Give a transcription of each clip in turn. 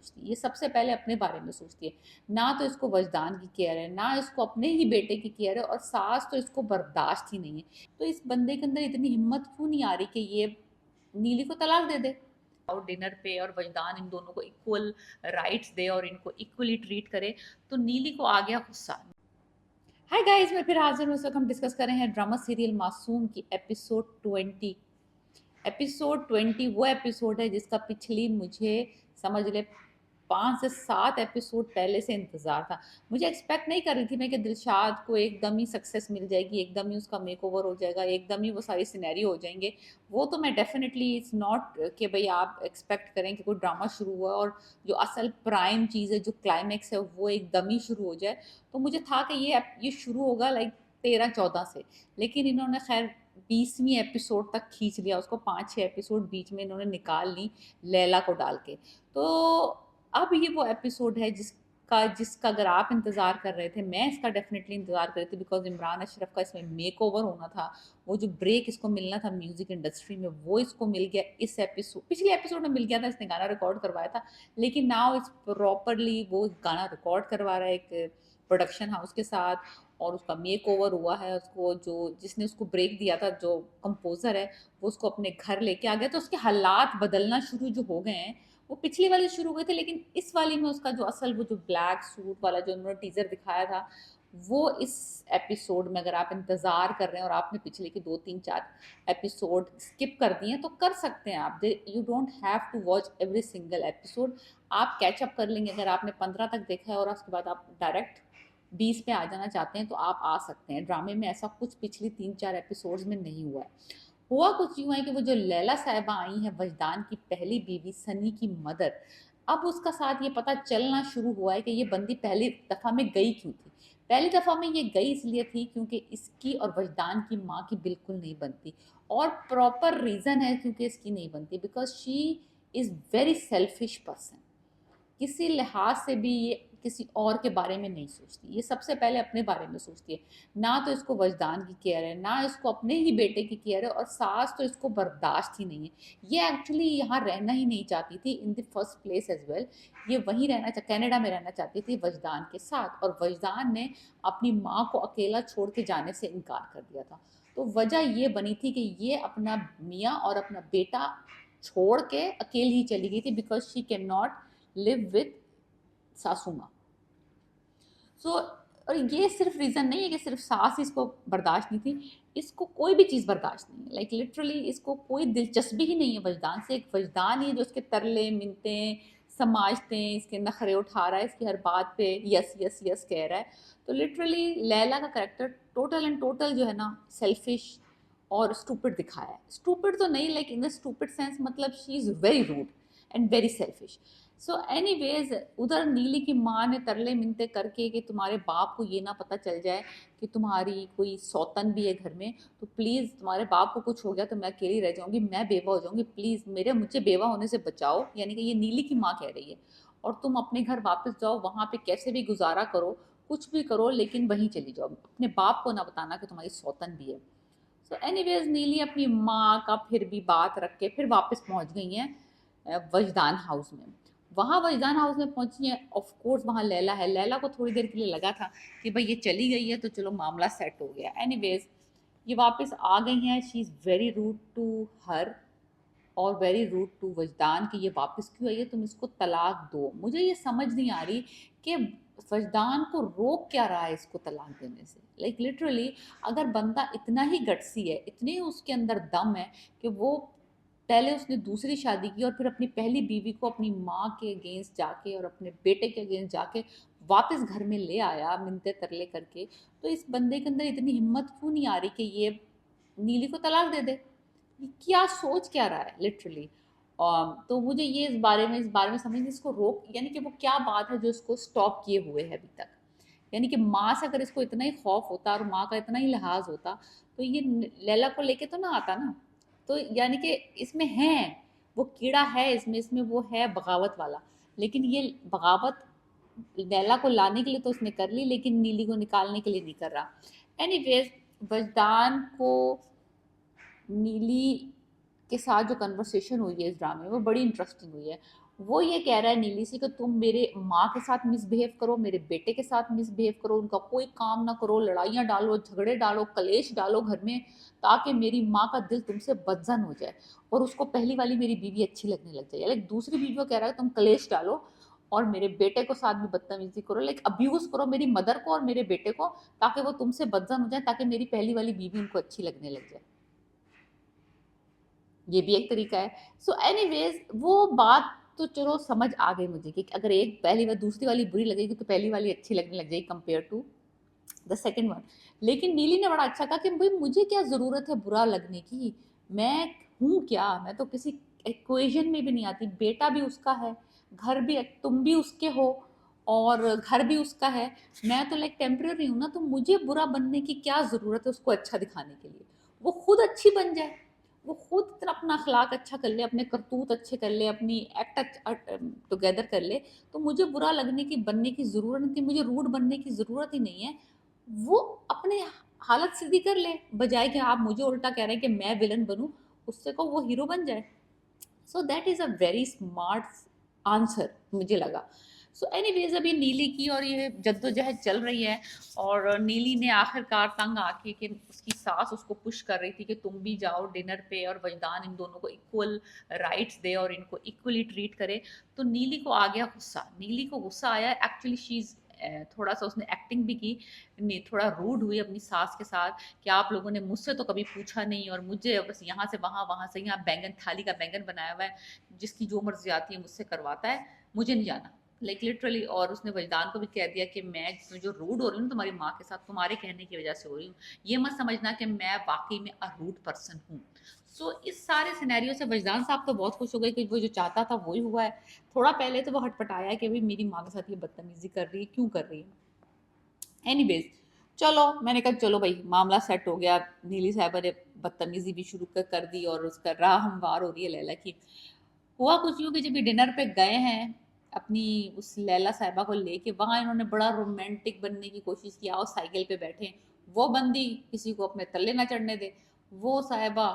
सोचती, ये सबसे पहले अपने बारे में सोचती है। ना तो इसको वजदान की केयर है, ना इसको अपने ही बेटे की केयर है, और सास तो इसको बर्दाश्त ही नहीं है। तो इस बंदे के अंदर इतनी हिम्मत क्यों नहीं आ रही कि ये नीली को तलाक दे दे और डिनर पे, और वजदान इन दोनों को इक्वल राइट्स दे और इनको इक्वली ट्रीट करे। तो नीली को आ गया गुस्सा। हाय गाइस, मैं फिर हाजिर हूँ। इस वक्त हम डिस्कस कर रहे हैं ड्रामा सीरियल मासूम की एपिसोड 20। एपिसोड 20 वो एपिसोड है जिसका पिछली मुझे समझ ले 5 से 7 एपिसोड पहले से इंतज़ार था। मुझे एक्सपेक्ट नहीं कर रही थी मैं कि दिलशाद को एकदम ही सक्सेस मिल जाएगी, एकदम ही उसका मेकओवर हो जाएगा, एकदम ही वो सारी सिनेरियो हो जाएंगे। वो तो मैं डेफिनेटली, इट्स नॉट कि भाई आप एक्सपेक्ट करें कि कोई ड्रामा शुरू हुआ और जो असल प्राइम चीज़ है, जो क्लाइमेक्स है, वो एकदम ही शुरू हो जाए। तो मुझे था कि ये शुरू होगा लाइक 13-14 से, लेकिन इन्होंने खैर 20वीं एपिसोड तक खींच लिया उसको। 5-6 एपिसोड बीच में इन्होंने निकाल ली लैला को डाल के। तो अब ये वो एपिसोड है जिसका अगर आप इंतज़ार कर रहे थे, मैं इसका डेफिनेटली इंतज़ार कर रही थी, बिकॉज इमरान अशरफ का इसमें मेकओवर होना था। वो जो ब्रेक इसको मिलना था म्यूज़िक इंडस्ट्री में, वो इसको मिल गया इस एपिसोड, पिछले एपिसोड में मिल गया था, इसने गाना रिकॉर्ड करवाया था। लेकिन नाउ इस प्रॉपरली वो गाना रिकॉर्ड करवा रहा है एक प्रोडक्शन हाउस के साथ, और उसका मेक ओवर हुआ है। उसको जो जिसने उसको ब्रेक दिया था, जो कंपोज़र है, वो उसको अपने घर लेके आ गया। तो उसके हालात बदलना शुरू जो हो गए हैं, वो पिछली वाली शुरू हुए थे, लेकिन इस वाली में उसका जो असल वो जो ब्लैक सूट वाला जो उन्होंने टीज़र दिखाया था, वो इस एपिसोड में अगर आप इंतज़ार कर रहे हैं और आपने पिछले के 2-3-4 एपिसोड स्किप कर दिए हैं, तो कर सकते हैं आप। You don't have to watch every single episode. आप कैचअप कर लेंगे। अगर आपने 15 तक देखा है और उसके बाद आप डायरेक्ट 20 पे आ जाना चाहते हैं, तो आप आ सकते हैं। ड्रामे में ऐसा कुछ पिछली 3-4 एपिसोड्स में नहीं हुआ है। हुआ कुछ यूँ है कि वो जो लैला साहिबा आई हैं, वजदान की पहली बीवी, सनी की मदर, अब उसका साथ ये पता चलना शुरू हुआ है कि ये बंदी पहली दफ़ा में गई क्यों थी। पहली दफ़ा में ये गई इसलिए थी क्योंकि इसकी और वजदान की माँ की बिल्कुल नहीं बनती, और प्रॉपर रीज़न है क्योंकि इसकी नहीं बनती, because she is very selfish person. किसी लिहाज से भी ये किसी और के बारे में नहीं सोचती, ये सबसे पहले अपने बारे में सोचती है। ना तो इसको वजदान की केयर है, ना इसको अपने ही बेटे की केयर है, और सास तो इसको बर्दाश्त ही नहीं है। ये एक्चुअली यहाँ रहना ही नहीं चाहती थी in the first place as well. ये वहीं कनाडा में रहना चाहती थी वजदान के साथ, और वजदान ने अपनी माँ को अकेला छोड़ के जाने से इनकार कर दिया था। तो वजह ये बनी थी कि ये अपना मियाँ और अपना बेटा छोड़ के अकेली ही चली गई थी, because she can not live with सासू माँ। सो और ये सिर्फ रीज़न नहीं है कि सिर्फ सास इसको बर्दाश्त नहीं थी, इसको कोई भी चीज़ बर्दाश्त नहीं है। लाइक लिटरली इसको कोई दिलचस्पी ही नहीं है वजदान से। एक वजदान ही है जो उसके तरले मिनते समाजते हैं, इसके नखरे उठा रहा है, इसकी हर बात पे यस यस यस कह रहा है। तो लिटरली लैला का करेक्टर टोटल एंड टोटल जो है ना, सेल्फिश और स्टूपिड दिखाया है। स्टूपिड तो नहीं, like in the stupid sense, मतलब she is very rude and very selfish. So anyways, उधर नीली की माँ ने तरले मिनते करके कि तुम्हारे बाप को ये ना पता चल जाए कि तुम्हारी कोई सौतन भी है घर में, तो प्लीज़ तुम्हारे बाप को कुछ हो गया तो मैं अकेली रह जाऊंगी, मैं बेवा हो जाऊंगी, प्लीज़ मुझे बेवा होने से बचाओ। यानी कि ये नीली की माँ कह रही है। और तुम अपने घर वापस जाओ, वहाँ पे कैसे भी गुजारा करो, कुछ भी करो, लेकिन वहीं चली जाओ, अपने बाप को ना बताना कि तुम्हारी सौतन भी है। सो एनीवेज, नीली अपनी माँ का फिर भी बात रख के फिर वापस पहुँच गई हैं वजदान हाउस में। वहाँ वजदान हाउस में पहुंची है, ऑफ कोर्स वहाँ लैला है। लैला को थोड़ी देर के लिए लगा था कि भाई ये चली गई है तो चलो मामला सेट हो गया। एनीवेज, ये वापस आ गई हैं। She is very rude to her और वेरी रूड टू वजदान कि ये वापस क्यों आई है, तुम इसको तलाक दो। मुझे ये समझ नहीं आ रही कि वजदान को रोक क्या रहा है इसको तलाक देने से। लाइक लिटरली, अगर बंदा इतना ही गट्सी है, इतने उसके अंदर दम है कि वो पहले उसने दूसरी शादी की और फिर अपनी पहली बीवी को अपनी माँ के अगेंस्ट जाके और अपने बेटे के अगेंस्ट जाके वापस घर में ले आया मिन्नते तरले करके, तो इस बंदे के अंदर इतनी हिम्मत क्यों नहीं आ रही कि ये नीली को तलाक दे दे। क्या सोच क्या रहा है लिटरली। तो मुझे ये इस बारे में समझ नहीं, इसको रोक, यानी कि वो क्या बात है जो इसको स्टॉप किए हुए है अभी तक। यानी कि माँ से अगर इसको इतना ही खौफ होता और माँ का इतना ही लिहाज होता, तो ये लैला को लेके तो ना आता ना। तो यानी कि इसमें है वो कीड़ा है, इसमें वो है बगावत वाला। लेकिन ये बगावत लैला को लाने के लिए तो उसने कर ली, लेकिन नीली को निकालने के लिए नहीं कर रहा। एनीवेज, वजदान को नीली के साथ जो कन्वर्सेशन हुई है इस ड्रामे में, वो बड़ी इंटरेस्टिंग हुई है। वो ये कह रहा है नीली से कि तुम मेरे माँ के साथ मिसबिहेव करो, मेरे बेटे के साथ मिसबिहेव करो, उनका कोई काम ना करो, लड़ाइयाँ डालो, झगड़े डालो, कलेश डालो घर में, ताकि मेरी माँ का दिल तुमसे बदजन हो जाए और उसको पहली वाली मेरी बीवी अच्छी लगने लग जाए। लाइक दूसरी बीवी को कह रहा है तुम कलेश डालो और मेरे बेटे को साथ भी बदतमीजी करो, लाइक अब्यूज करो मेरी मदर को और मेरे बेटे को, ताकि वो तुमसे बदजन हो जाए, ताकि मेरी पहली वाली बीवी उनको अच्छी लगने लग जाए। ये भी एक तरीका है। सो एनीवेज वो बात तो चलो समझ आ गई मुझे कि अगर एक पहली बार दूसरी वाली बुरी लगेगी तो पहली वाली अच्छी लगने लग जाएगी compare to the second one. लेकिन नीली ने बड़ा अच्छा कहा कि भाई मुझे क्या ज़रूरत है बुरा लगने की, मैं हूँ क्या, मैं तो किसी इक्वेशन में भी नहीं आती, बेटा भी उसका है, घर भी, तुम भी उसके हो और घर भी उसका है, मैं तो लाइक टेम्पररी हूँ ना, तो मुझे बुरा बनने की क्या ज़रूरत है उसको अच्छा दिखाने के लिए। वो खुद अच्छी बन जाए, वो खुद इतना अपना अखलाक अच्छा कर ले, अपने करतूत अच्छे कर ले, अपनी एक्ट टुगेदर कर ले, तो मुझे बुरा लगने की बनने की ज़रूरत नहीं थी, मुझे रूड बनने की ज़रूरत ही नहीं है। वो अपने हालत सीधी कर ले, बजाय कि आप मुझे उल्टा कह रहे हैं कि मैं विलन बनूं, उससे को वो हीरो बन जाए। So that is a very smart answer मुझे लगा। सो एनीवेज अभी नीली की और ये जद्दोजहद चल रही है और नीली ने आखिरकार तंग आके कि उसकी सास उसको पुश कर रही थी कि तुम भी जाओ डिनर पे और वजदान इन दोनों को इक्वल राइट्स दे और इनको इक्वली ट्रीट करे। तो नीली को आ गया गुस्सा, नीली को गुस्सा आया, एक्चुअली शी इज़ थोड़ा सा उसने एक्टिंग भी की, थोड़ा रूड हुई अपनी सास के साथ कि आप लोगों ने मुझसे तो कभी पूछा नहीं और मुझे बस यहाँ से वहाँ, वहाँ से यहाँ, बैंगन थाली का बैंगन बनाया हुआ है, जिसकी जो मर्जी आती है मुझसे करवाता है, मुझे नहीं जाना, लाइक लिटरली। और उसने वजदान को भी कह दिया कि मैं जो रूड हो रही हूँ तुम्हारी माँ के साथ तुम्हारे कहने की वजह से हो रही हूँ, ये मत समझना कि मैं वाकई में अ रूड पर्सन हूँ। सो इस सारे सिनेरियो से वजदान साहब तो बहुत खुश हो गए कि वो जो चाहता था वही हुआ है। थोड़ा पहले तो वो हटपटाया कि भाई मेरी माँ के साथ ये बदतमीजी कर रही है, क्यों कर रही है। एनीवेज चलो, मैंने कहा चलो भाई मामला सेट हो गया, नीली साहबा ने बदतमीजी भी शुरू कर दी और उसका राह हमवार हो रही है लैला की। हुआ कुछ यूँ कि जब ये डिनर पे गए हैं अपनी उस लैला साहिबा को लेके, वहाँ इन्होंने बड़ा रोमांटिक बनने की कोशिश किया और साइकिल पे बैठे, वो बंदी किसी को अपने तल्ले ना चढ़ने दे, वो साहिबा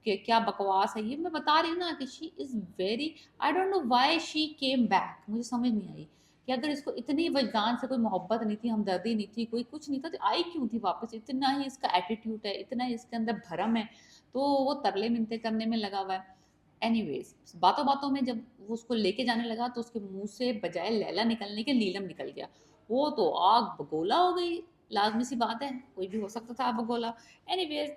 कि क्या बकवास है ये, मैं बता रही हूँ ना कि she is very, I don't know why she came back, मुझे समझ नहीं आई कि अगर इसको इतनी वजदान से कोई मोहब्बत नहीं थी, हमदर्दी नहीं थी, कोई कुछ नहीं था, तो आई क्यों थी वापस। इतना ही इसका एटीट्यूड है, इतना ही इसके अंदर भरम है, तो वो तरले मिनते करने में लगा हुआ है। एनीवेज बातों बातों में जब वो उसको लेके जाने लगा तो उसके मुंह से बजाय लैला निकलने के नीलम निकल गया। वो तो आग बगोला हो गई, लाजमी सी बात है, कोई भी हो सकता था आग Bagola. Anyways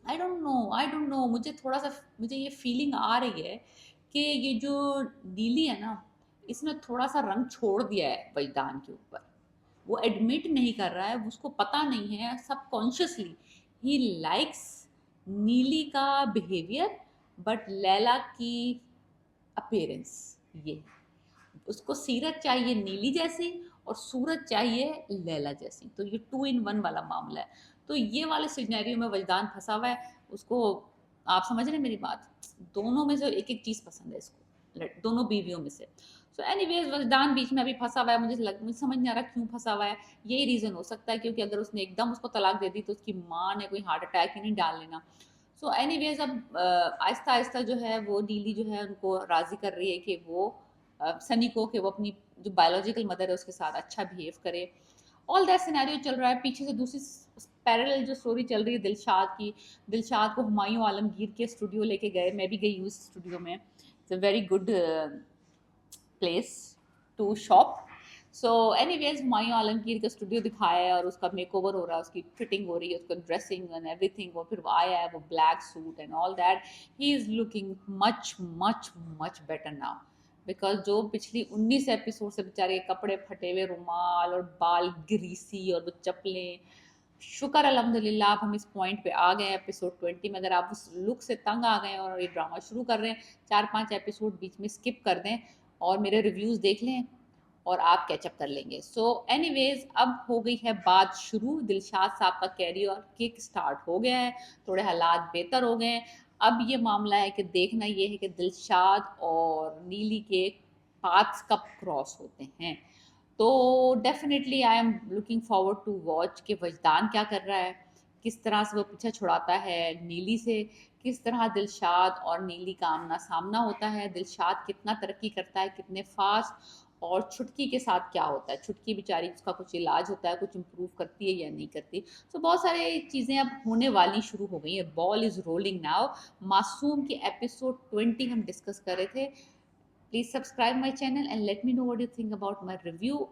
I don't know मुझे थोड़ा सा, मुझे ये फीलिंग आ रही है कि ये जो नीली है ना, इसने थोड़ा सा रंग छोड़ दिया है वजदान के ऊपर। वो एडमिट नहीं कर रहा है, उसको पता नहीं है, सबकॉन्शियसली ही लाइक्स नीली का बिहेवियर बट लैला की अपीयरेंस। ये उसको सीरत चाहिए नीली जैसी और सूरत चाहिए लैला जैसी, तो ये टू इन वन वाला मामला है। तो ये वाले सिनेरियो में वजदान फंसा हुआ है उसको, आप समझ रहे हैं मेरी बात, दोनों में से एक एक चीज़ पसंद है इसको, दोनों बीवियों में से। सो एनीवेज वजदान बीच में अभी फंसा हुआ है, मुझे समझ नहीं आ रहा क्यों फंसा हुआ है। यही रीज़न हो सकता है क्योंकि अगर उसने एकदम उसको तलाक दे दी तो उसकी माँ ने कोई हार्ट अटैक ही नहीं डाल लेना। सो एनीवेज अब आहिस्ता आहिस्ता जो है वो नीली जो है उनको राज़ी कर रही है कि वो सनी को कि वो अपनी जो बायोलॉजिकल मदर है उसके साथ अच्छा बिहेव करे। ऑल दैट सिनेरियो चल रहा है, पीछे से दूसरी पैरेलल जो स्टोरी चल रही है दिलशाद की। दिलशाद को हुमायूं आलमगीर के स्टूडियो लेके गए, मैं भी गई हूँ उस स्टूडियो में, it's a very good place to shop. So anyways Humayun Alamgir का स्टूडियो दिखाया है और उसका मेकओवर हो रहा है, उसकी फिटिंग हो रही है, उसका ड्रेसिंग एंड एवरीथिंग, और फिर वो आया है वो black suit and all that, he is looking much much much better now. Because जो पिछली 19 एपिसोड से बेचारे के कपड़े फटे हुए, रुमाल और बाल ग्रीसी और वो चप्पलें, शुक्र अल्हम्दुलिल्लाह अब हम इस पॉइंट पे आ गए हैं एपिसोड 20 में। अगर आप उस लुक से तंग आ गए हैं और ये ड्रामा शुरू कर रहे हैं, 4-5 एपिसोड बीच में स्किप कर दें और मेरे रिव्यूज़ देख लें और आप कैचअप कर लेंगे। सो एनीवेज अब हो गई है बात शुरू, दिलशाद साहब का कैरियर किक स्टार्ट हो गया है, थोड़े हालात बेहतर हो गए हैं। अब ये मामला है कि देखना ये है कि दिलशाद और नीली के पाथ्स कब क्रॉस होते हैं। तो definitely I am looking forward to watch कि वजदान क्या कर रहा है, किस तरह से वो पीछा छुड़ाता है नीली से, किस तरह दिलशाद और नीली का आमना सामना होता है, दिलशाद कितना तरक्की करता है, कितने फास्ट, और छुटकी के साथ क्या होता है, छुटकी बेचारी उसका कुछ इलाज होता है, कुछ इम्प्रूव करती है या नहीं करती। तो बहुत सारे चीज़ें अब होने वाली शुरू हो गई है। Ball is rolling now. मासूम के एपिसोड 20 हम डिस्कस कर रहे थे। Please subscribe my channel and let me know what you think about my review